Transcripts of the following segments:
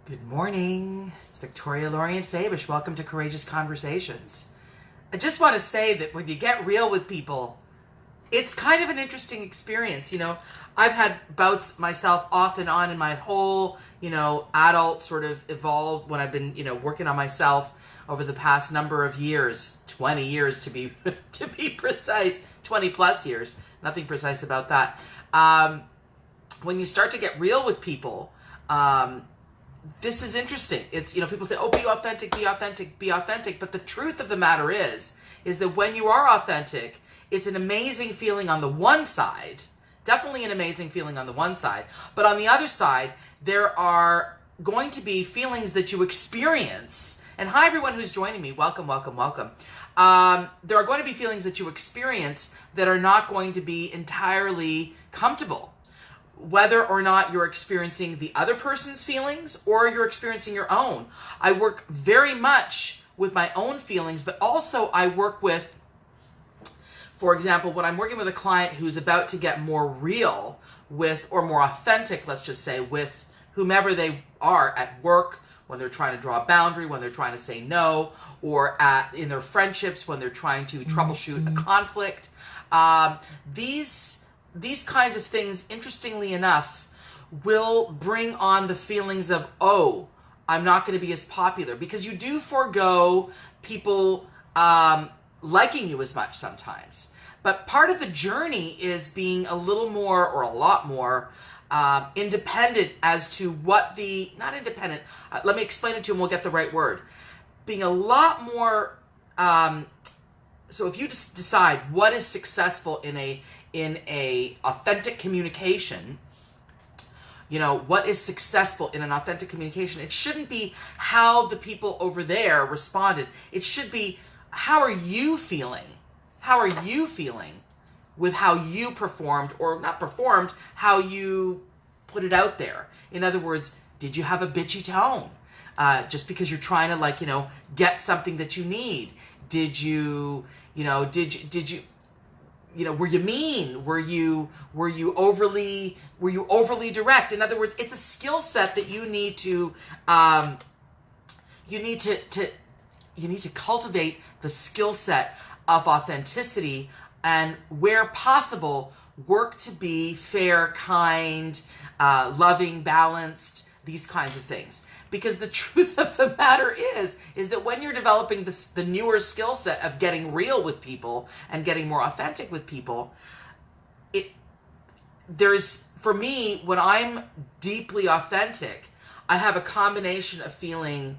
Good morning. It's Victoria Lorient Fabish. Welcome to Courageous Conversations. I just want to say that when you get real with people, it's kind of an interesting experience. I've had bouts myself off and on in my whole, adult sort of evolved when I've been, working on myself over the past number of years, 20 years to be to be precise, 20 plus years. Nothing precise about that. When you start to get real with people, this is interesting. It's, people say, oh, be authentic, be authentic, be authentic. But the truth of the matter is that when you are authentic, it's an amazing feeling on the one side, definitely an amazing feeling on the one side. But on the other side, there are going to be feelings that you experience. And hi, everyone who's joining me. Welcome, welcome, welcome. There are going to be feelings that you experience that are not going to be entirely comfortable. Whether or not you're experiencing the other person's feelings or you're experiencing your own. I work very much with my own feelings, but also I work with, for example, when I'm working with a client who's about to get more real with, or more authentic, let's just say, with whomever they are at work, when they're trying to draw a boundary, when they're trying to say no, or in their friendships, when they're trying to troubleshoot a conflict. These kinds of things, interestingly enough, will bring on the feelings of, oh, I'm not going to be as popular, because you do forego people liking you as much sometimes. But part of the journey is being a little more, or a lot more, independent as to what not independent, let me explain it to you and we'll get the right word. Being a lot more, so if you just decide what is successful in a authentic communication, what is successful in an authentic communication, it shouldn't be how the people over there responded. It should be, how are you feeling? How are you feeling with how you performed, or not performed, how you put it out there? In other words, did you have a bitchy tone? Just because you're trying to get something that you need? Did you, were you mean? Were you overly direct? In other words, it's a skill set that you need to cultivate the skill set of authenticity, and where possible, work to be fair, kind, loving, balanced, these kinds of things. Because the truth of the matter is that when you're developing the newer skill set of getting real with people and getting more authentic with people, for me, when I'm deeply authentic, I have a combination of feeling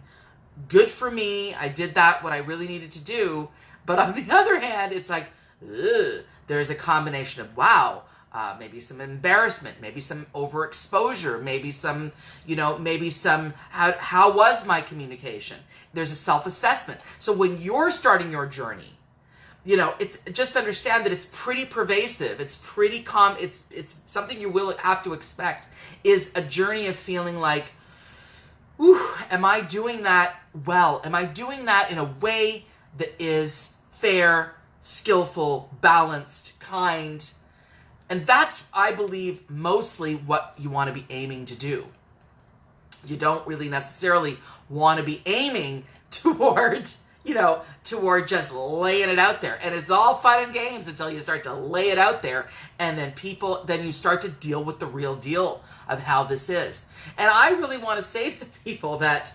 good for me, I did what I really needed to do, but on the other hand, it's like, ugh, there's a combination of, wow, maybe some embarrassment, maybe some overexposure, maybe some, how was my communication? There's a self-assessment. So when you're starting your journey, it's just understand that it's pretty pervasive. It's pretty it's something you will have to expect, is a journey of feeling like, ooh, am I doing that well? Am I doing that in a way that is fair, skillful, balanced, kind? And that's, I believe, mostly what you want to be aiming to do. You don't really necessarily want to be aiming toward just laying it out there. And it's all fun and games until you start to lay it out there. And then you start to deal with the real deal of how this is. And I really want to say to people that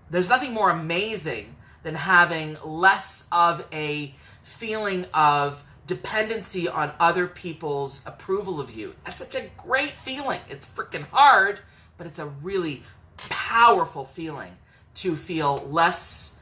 there's nothing more amazing than having less of a feeling of dependency on other people's approval of you. That's such a great feeling. It's freaking hard, but it's a really powerful feeling to feel less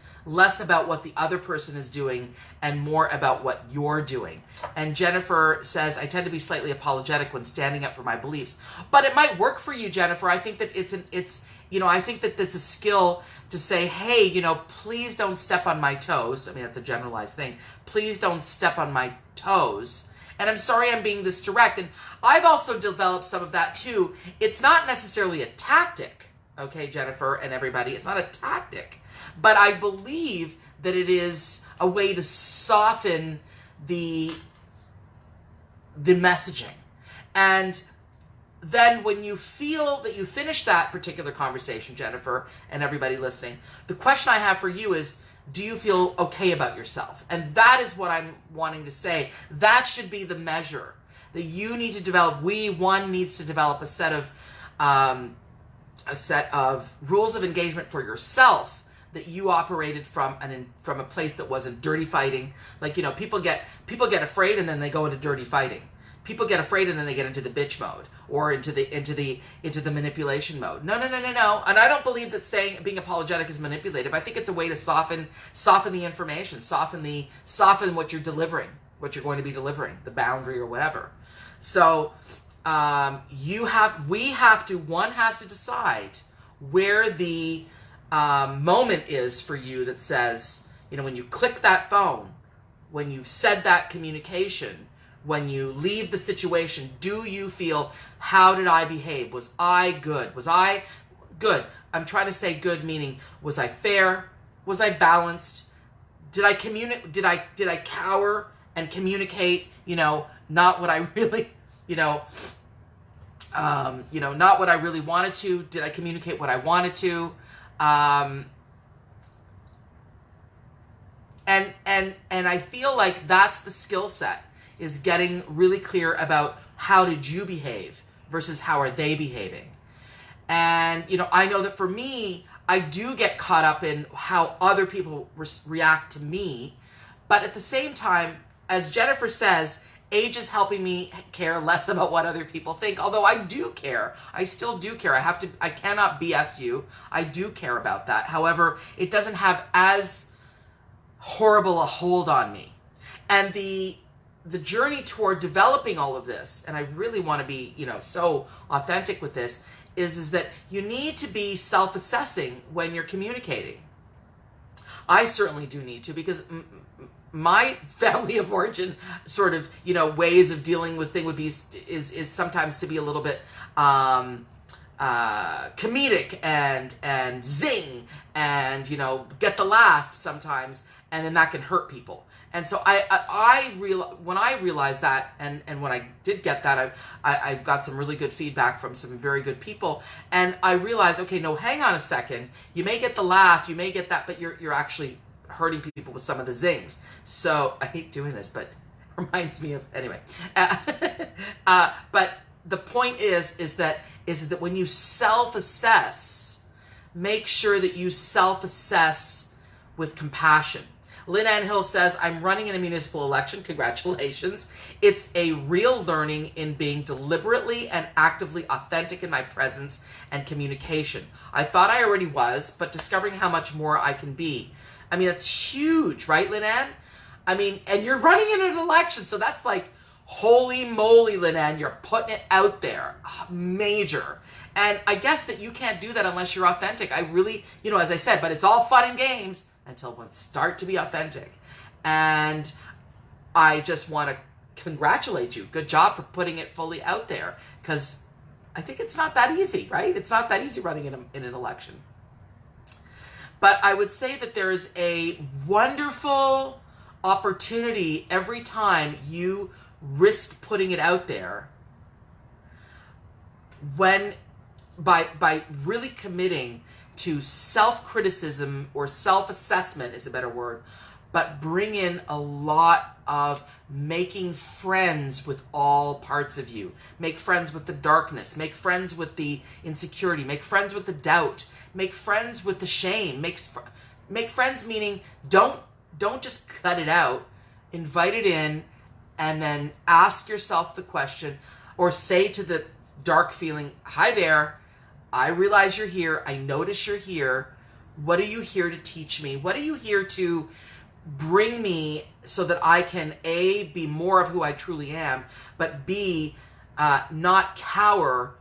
about what the other person is doing and more about what you're doing. And Jennifer says, I tend to be slightly apologetic when standing up for my beliefs. But it might work for you, Jennifer. I think that I think that that's a skill to say, hey, please don't step on my toes. I mean, that's a generalized thing. Please don't step on my toes. And I'm sorry I'm being this direct. And I've also developed some of that too. It's not necessarily a tactic, okay, Jennifer and everybody. It's not a tactic. But I believe that it is a way to soften the messaging. And then when you feel that you finish that particular conversation, Jennifer, and everybody listening, the question I have for you is, do you feel okay about yourself? And that is what I'm wanting to say. That should be the measure that you need to develop. One needs to develop a set of rules of engagement for yourself, that you operated from a place that wasn't dirty fighting. Like, you know, people get afraid and then they go into dirty fighting. People get afraid and then they get into the bitch mode or into the manipulation mode. No. And I don't believe that being apologetic is manipulative. I think it's a way to soften the information, soften what you're delivering, what you're going to be delivering, the boundary or whatever. So one has to decide where the moment is for you that says, you know, when you click that phone, when you've said that communication, when you leave the situation, do you feel, how did I behave? Was I good? Was I good? I'm trying to say good meaning, was I fair? Was I balanced? Did I cower and communicate, you know, not what I really, not what I really wanted to? Did I communicate what I wanted to? And I feel like that's the skill set, is getting really clear about how did you behave versus how are they behaving. And, you know, I know that for me, I do get caught up in how other people react to me. But at the same time, as Jennifer says, age is helping me care less about what other people think. Although I do care. I still do care. I cannot BS you. I do care about that. However, it doesn't have as horrible a hold on me. And the journey toward developing all of this, and I really want to be, you know, so authentic with this, is that you need to be self-assessing when you're communicating. I certainly do need to, because my family of origin sort of, you know, ways of dealing with things is sometimes to be a little bit comedic and zing and, you know, get the laugh sometimes, and then that can hurt people. And so when I realized that, and when I did get that, I got some really good feedback from some very good people, and I realized, okay, no, hang on a second. You may get the laugh, you may get that, but you're actually hurting people with some of the zings. So I hate doing this, but it reminds me of, anyway. But the point is that when you self-assess, make sure that you self-assess with compassion. Lynn Ann Hill says, I'm running in a municipal election. Congratulations. It's a real learning in being deliberately and actively authentic in my presence and communication. I thought I already was, but discovering how much more I can be. I mean, it's huge, right, Lynn Ann? I mean, and you're running in an election, so that's like, holy moly, Lynn Ann, you're putting it out there. Major. And I guess that you can't do that unless you're authentic. I really, you know, as I said, but it's all fun and games until one start to be authentic. And I just want to congratulate you. Good job for putting it fully out there, because I think it's not that easy, right? It's not that easy running in an election. But I would say that there's a wonderful opportunity every time you risk putting it out there, when by really committing to self-criticism, or self-assessment is a better word, but bring in a lot of making friends with all parts of you. Make friends with the darkness, make friends with the insecurity, make friends with the doubt, make friends with the shame, make friends, meaning don't just cut it out, invite it in, and then ask yourself the question, or say to the dark feeling, hi there, I realize you're here. I notice you're here. What are you here to teach me? What are you here to bring me so that I can, A, be more of who I truly am, but B, not cower,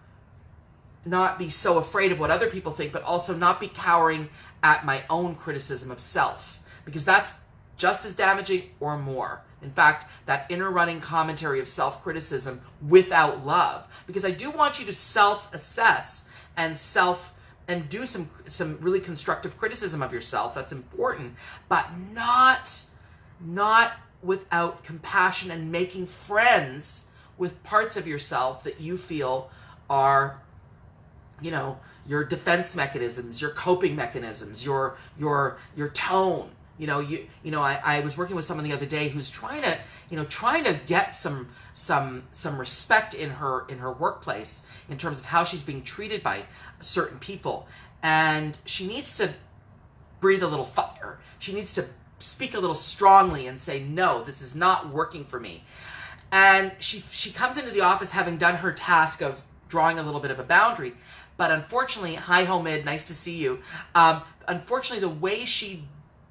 not be so afraid of what other people think, but also not be cowering at my own criticism of self, because that's just as damaging or more. In fact, that inner running commentary of self-criticism without love, because I do want you to self-assess and do some really constructive criticism of yourself. That's important, but not without compassion and making friends with parts of yourself that you feel are, you know, your defense mechanisms, your coping mechanisms, your tone. I was working with someone the other day who's trying to get some respect in her workplace in terms of how she's being treated by certain people, and she needs to breathe a little fire. She needs to speak a little strongly and say, no, this is not working for me. And she comes into the office having done her task of drawing a little bit of a boundary, but unfortunately, hi Homid, nice to see you. Unfortunately, the way she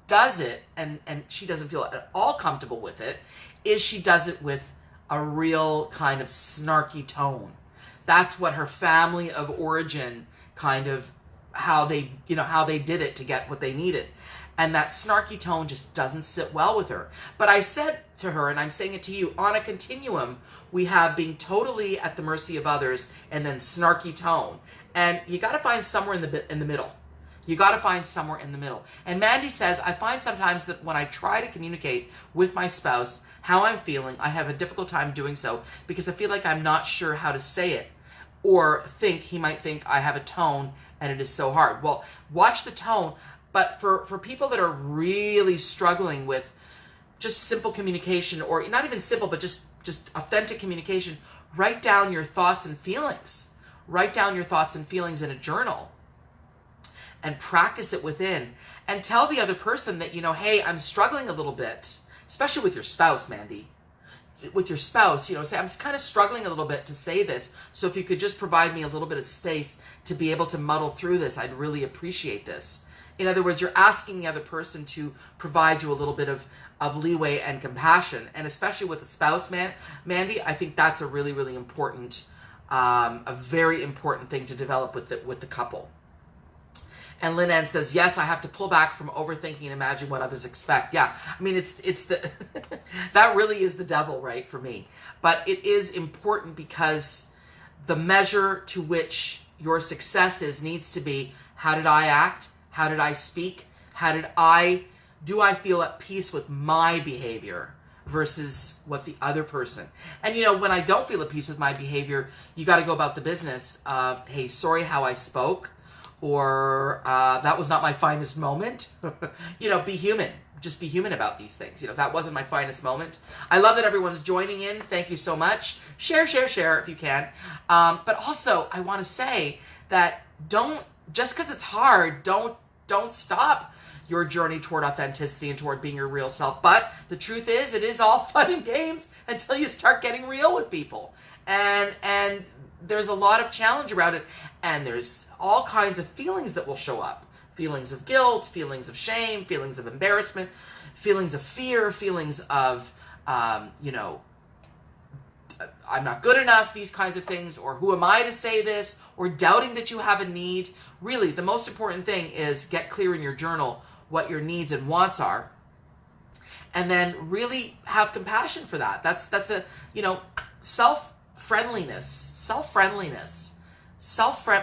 does it, and she doesn't feel at all comfortable with it, is she does it with a real kind of snarky tone. That's what her family of origin kind of, how they did it to get what they needed. And that snarky tone just doesn't sit well with her. But I said to her, and I'm saying it to you, on a continuum, we have being totally at the mercy of others and then snarky tone. And you got to find somewhere in the middle. You got to find somewhere in the middle. And Mandy says, I find sometimes that when I try to communicate with my spouse how I'm feeling, I have a difficult time doing so because I feel like I'm not sure how to say it, or he might think I have a tone and it is so hard. Well, watch the tone. But for people that are really struggling with just simple communication, or not even simple, but just authentic communication, write down your thoughts and feelings. Write down your thoughts and feelings in a journal and practice it within, and tell the other person that, hey, I'm struggling a little bit, especially with your spouse, Mandy. With your spouse, say, I'm kind of struggling a little bit to say this, so if you could just provide me a little bit of space to be able to muddle through this, I'd really appreciate this. In other words, you're asking the other person to provide you a little bit of leeway and compassion. And especially with a spouse, Mandy, I think that's a really, really important, a very important thing to develop with the couple. And Lynn Ann says, yes, I have to pull back from overthinking and imagine what others expect. Yeah, I mean, it's the, that really is the devil, right, for me. But it is important because the measure to which your success needs to be, how did I act? How did I speak? Do I feel at peace with my behavior versus what the other person? And when I don't feel at peace with my behavior, you got to go about the business of, hey, sorry how I spoke, or that was not my finest moment. Be human. Just be human about these things. That wasn't my finest moment. I love that everyone's joining in. Thank you so much. Share if you can. But also, I want to say that just because it's hard, don't stop your journey toward authenticity and toward being your real self. But the truth is, it is all fun and games until you start getting real with people. And there's a lot of challenge around it. And there's all kinds of feelings that will show up. Feelings of guilt, feelings of shame, feelings of embarrassment, feelings of fear, feelings of, I'm not good enough, these kinds of things, or who am I to say this, or doubting that you have a need. Really, the most important thing is get clear in your journal what your needs and wants are, and then really have compassion for that. That's a, self-friendliness,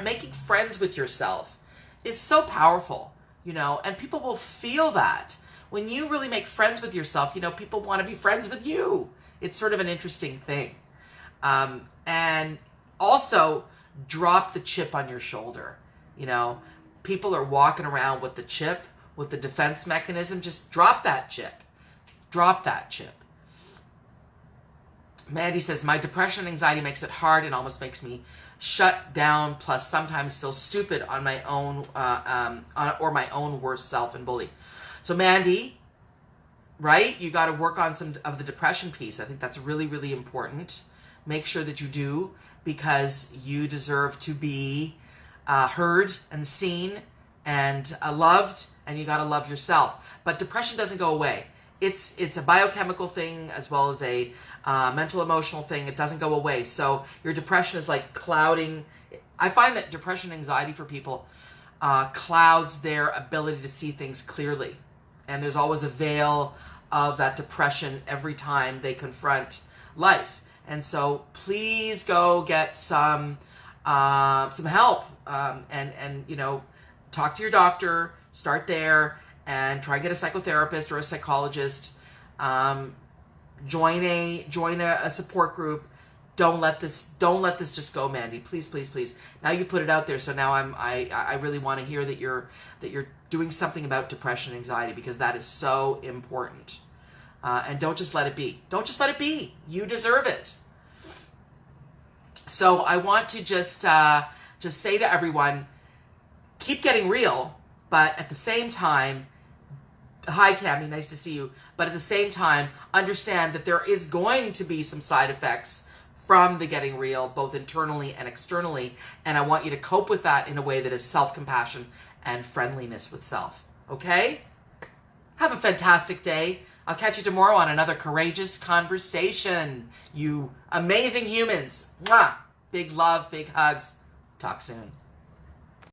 making friends with yourself is so powerful, and people will feel that. When you really make friends with yourself, people want to be friends with you. It's sort of an interesting thing. And also drop the chip on your shoulder. People are walking around with the chip, with the defense mechanism. Just drop that chip. Drop that chip. Mandy says, my depression and anxiety makes it hard and almost makes me shut down, plus sometimes feel stupid on my own, or my own worst self and bully. So Mandy, right? You got to work on some of the depression piece. I think that's really, really important. Make sure that you do, because you deserve to be heard and seen and loved, and you got to love yourself. But depression doesn't go away. It's a biochemical thing as well as a mental emotional thing. It doesn't go away. So your depression is like clouding. I find that depression and anxiety for people clouds their ability to see things clearly. And there's always a veil of that depression every time they confront life. And so please go get some help, and talk to your doctor, start there, and try and get a psychotherapist or a psychologist. Join a support group, Don't let this just go, Mandy. Please, please, please. Now you put it out there, so now I really want to hear that you're doing something about depression and anxiety, because that is so important. And don't just let it be. Don't just let it be. You deserve it. So I want to just say to everyone, keep getting real, but at the same time, hi Tammy, nice to see you. But at the same time, understand that there is going to be some side effects from the getting real, both internally and externally. And I want you to cope with that in a way that is self-compassion and friendliness with self. Okay? Have a fantastic day. I'll catch you tomorrow on another courageous conversation. You amazing humans. Mwah! Big love, big hugs. Talk soon.